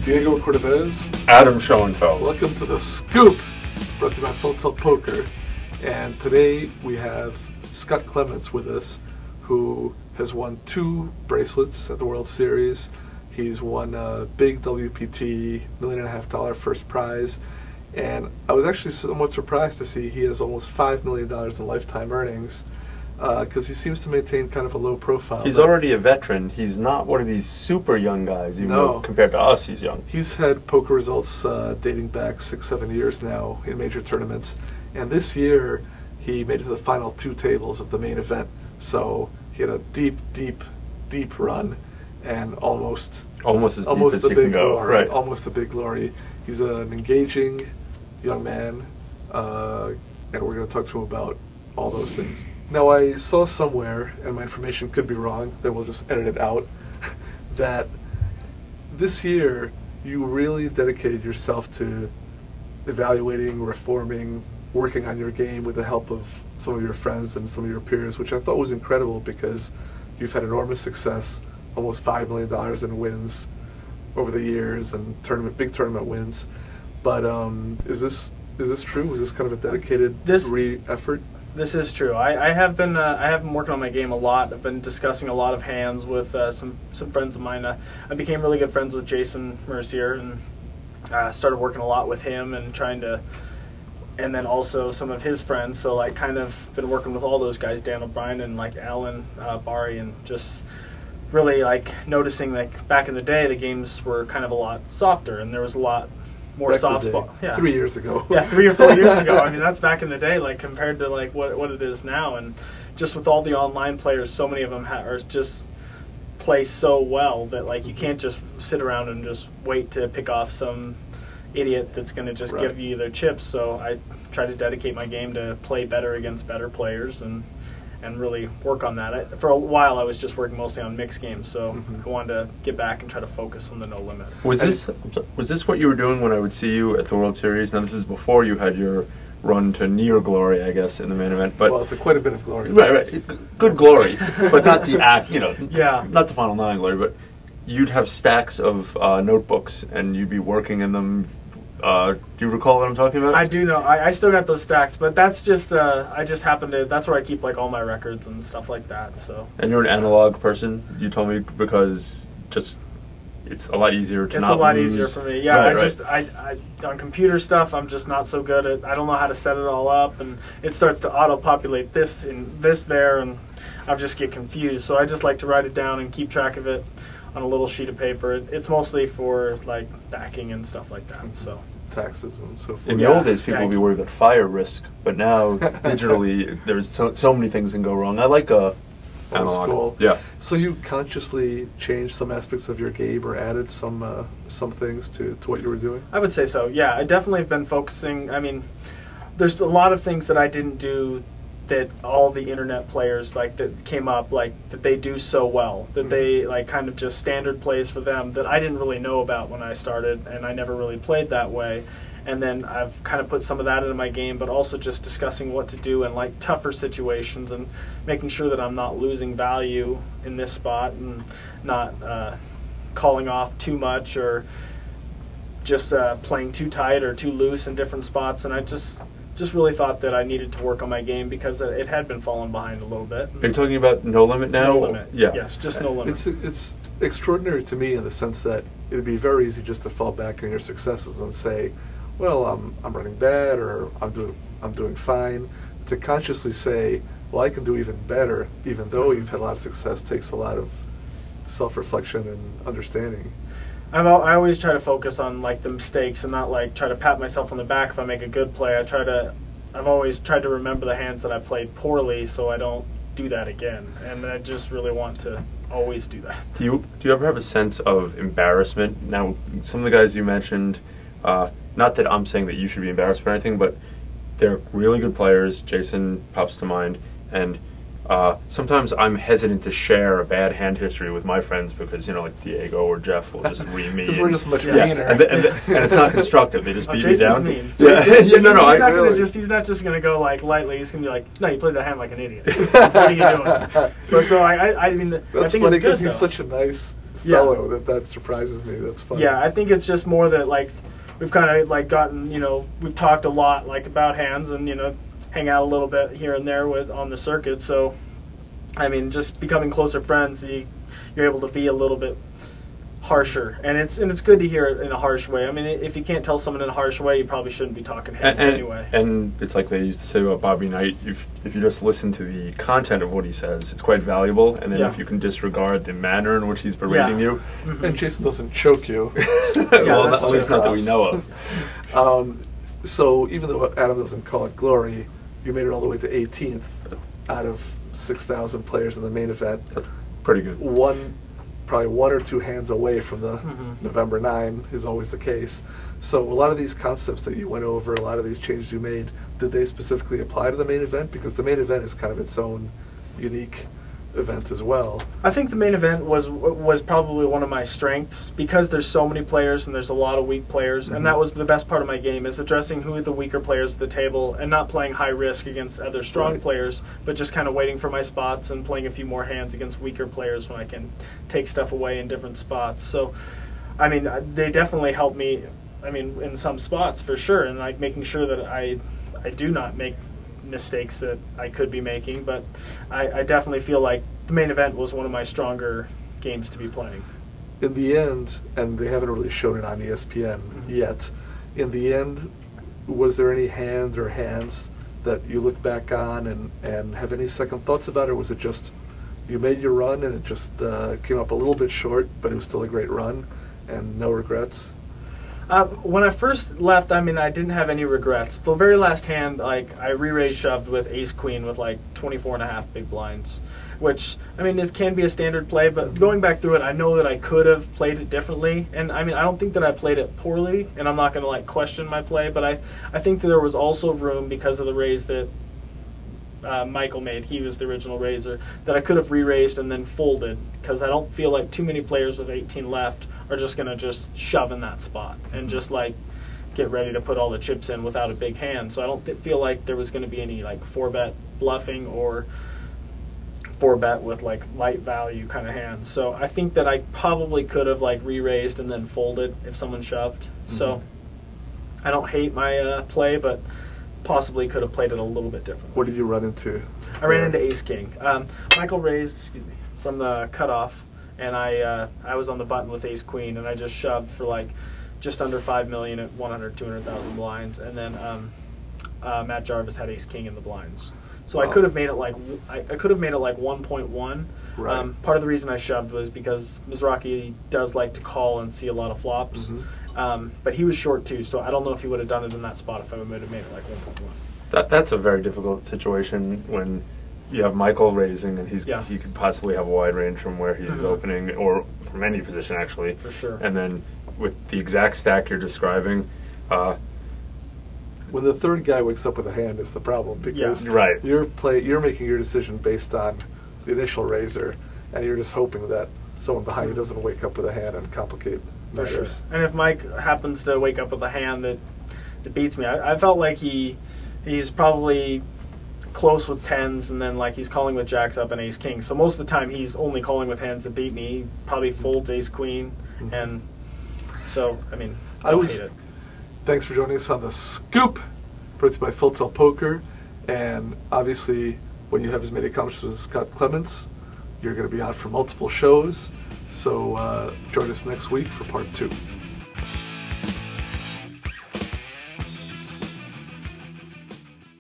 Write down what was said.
Diego Cordovez. Adam Schoenfeld. Welcome to The Scoop, brought to you by Full Tilt Poker. And today we have Scott Clements with us, who has won 2 bracelets at the World Series. He's won a big WPT $1.5 million first prize. And I was actually somewhat surprised to see he has almost $5 million in lifetime earnings, because he seems to maintain kind of a low profile. He's already a veteran. He's not one of these super young guys, even though compared to us, he's young. He's had poker results dating back 6-7 years now in major tournaments. And this year, he made it to the final 2 tables of the main event. So he had a deep run, and almost as deep as you can go. Glory, right. Almost a big glory. He's an engaging young man, and we're going to talk to him about all those things. Now, I saw somewhere, and my information could be wrong, then we'll just edit it out, that this year you really dedicated yourself to evaluating, reforming, working on your game with the help of some of your friends and some of your peers, which I thought was incredible because you've had enormous success, almost $5 million in wins over the years, and big tournament wins. But is this true? Was this kind of a dedicated effort? This is true. I have been working on my game a lot. I've been discussing a lot of hands with some friends of mine. I became really good friends with Jason Mercier and started working a lot with him and and then also some of his friends. So like kind of been working with all those guys, Dan O'Brien and like Alan Bari, and just really like noticing like back in the day the games were kind of a lot softer and there was a lot more soft spot. Yeah. 3 years ago. Yeah, 3 or 4 years ago. I mean, that's back in the day, like compared to like what it is now. And just with all the online players, so many of them are just play so well that like you can't just sit around and just wait to pick off some idiot that's going to just give you their chips. So I try to dedicate my game to play better against better players and really work on that. For a while, I was just working mostly on mixed games, so I wanted to get back and try to focus on the no limit. Was this what you were doing when I would see you at the World Series? Now, this is before you had your run to near glory, I guess, in the main event. But well, it's quite a bit of glory. Right. Good glory, but not the not the final 9 glory. But you'd have stacks of notebooks, and you'd be working in them. Do you recall what I'm talking about? I do know. I still got those stacks, but that's just I just happen to. That's where I keep like all my records and stuff like that. So. And you're an analog person, you told me, because just it's a lot easier to not lose. It's a lot easier for me. Yeah, I on computer stuff, I'm just not so good at. I don't know how to set it all up, and it starts to auto-populate this and this there, and I just get confused. So I just like to write it down and keep track of it on a little sheet of paper. It's mostly for like backing and stuff like that. So taxes and so forth. In the old days, people would be worried about fire risk, but now digitally, there's so many things can go wrong. I like analog. School. Yeah. So you consciously changed some aspects of your game or added some things to what you were doing? I would say so. Yeah, I definitely have been focusing. I mean, there's a lot of things that I didn't do that all the internet players like that came up like that they do so well that they like kind of just standard plays for them that I didn't really know about when I started, and I never really played that way. And then I've kind of put some of that into my game, but also just discussing what to do in like tougher situations and making sure that I'm not losing value in this spot and not calling off too much or just playing too tight or too loose in different spots. And I just really thought that I needed to work on my game because it had been falling behind a little bit. Are you talking about no limit now? No limit. Yeah. Yes, just no limit. It's extraordinary to me in the sense that it would be very easy just to fall back on your successes and say, well, I'm running bad or I'm doing fine. To consciously say, well, I can do even better, even though you've had a lot of success, takes a lot of self-reflection and understanding. I always try to focus on like the mistakes and not like try to pat myself on the back if I make a good play. I've always tried to remember the hands that I played poorly so I don't do that again. And I just really want to always do that. Do you ever have a sense of embarrassment? Now, some of the guys you mentioned, not that I'm saying that you should be embarrassed or anything, but they're really good players. Jason pops to mind, and sometimes I'm hesitant to share a bad hand history with my friends because, like Diego or Jeff will just read me. Because we're just much meaner. And it's not constructive. They just beat me down. Mean. Yeah, He's not just going to go like lightly. He's going to be like, no, you played that hand like an idiot. What are you doing? But so I mean, that's I think funny it's good because he's such a nice, Yeah. fellow. That surprises me. That's fun. Yeah, I think it's just more that like we've kind of like gotten, we've talked a lot like about hands and hang out a little bit here and there with on the circuit. So I mean, just becoming closer friends, you're able to be a little bit harsher, and it's good to hear it in a harsh way. I mean, if you can't tell someone in a harsh way, you probably shouldn't be talking hands anyway. And it's like they used to say about Bobby Knight, if you just listen to the content of what he says, it's quite valuable, and then if you can disregard the manner in which he's berating you. Mm-hmm. And Jason doesn't choke you. Well, at least not that we know of. So even though Adam doesn't call it glory, you made it all the way to 18th out of 6,000 players in the main event. That's pretty good. Probably one or two hands away from the November 9 is always the case. So a lot of these concepts that you went over, a lot of these changes you made, did they specifically apply to the main event? Because the main event is kind of its own unique event as well. I think the main event was probably one of my strengths because there's so many players and there's a lot of weak players, and that was the best part of my game, is addressing who are the weaker players at the table and not playing high risk against other strong players, but just kind of waiting for my spots and playing a few more hands against weaker players when I can take stuff away in different spots. So I mean, they definitely helped me, I mean, in some spots for sure, and like making sure that I do not make mistakes that I could be making, but I definitely feel like the main event was one of my stronger games to be playing. In the end, and they haven't really shown it on ESPN yet, in the end, was there any hand or hands that you look back on and have any second thoughts about it, or was it just you made your run and it just came up a little bit short, but it was still a great run and no regrets? When I first left, I mean, I didn't have any regrets. The very last hand, like, I re-raised shoved with ace-queen with, like, 24.5 big blinds, which, I mean, this can be a standard play, but going back through it, I know that I could have played it differently, and, I mean, I don't think that I played it poorly, and I'm not going to, like, question my play, but I think that there was also room because of the raise that Michael made, he was the original raiser, that I could have re-raised and then folded, because I don't feel like too many players with 18 left are just going to just shove in that spot and just like get ready to put all the chips in without a big hand. So I don't feel like there was going to be any like 4-bet bluffing or 4-bet with like light value kind of hands. So I think that I probably could have like re-raised and then folded if someone shoved. So I don't hate my play, but possibly could have played it a little bit differently. What did you run into? I ran into ace-king. Michael raised, from the cutoff, and I was on the button with ace-queen, and I just shoved for like just under 5 million at 200,000 blinds, and then Matt Jarvis had ace-king in the blinds. So I could have made it like 1.1. Right. Part of the reason I shoved was because Mizrachi does like to call and see a lot of flops. But he was short too, so I don't know if he would have done it in that spot if I would have made it like 1.1. That's a very difficult situation when you have Michael raising and he could possibly have a wide range from where he's opening, or from any position actually. For sure. And then with the exact stack you're describing, when the third guy wakes up with a hand is the problem, because you're making your decision based on the initial raiser, and you're just hoping that someone behind you doesn't wake up with a hand and complicate matters. And if Mike happens to wake up with a hand that beats me, I felt like he's probably close with tens, and then like he's calling with jacks up and ace king. So most of the time he's only calling with hands that beat me. He probably folds ace queen, and so I mean I don't hate it. Thanks for joining us on The Scoop, brought to you by Full Tilt Poker, and obviously when you have as many accomplishments as Scott Clements, you're going to be out for multiple shows. So join us next week for part 2.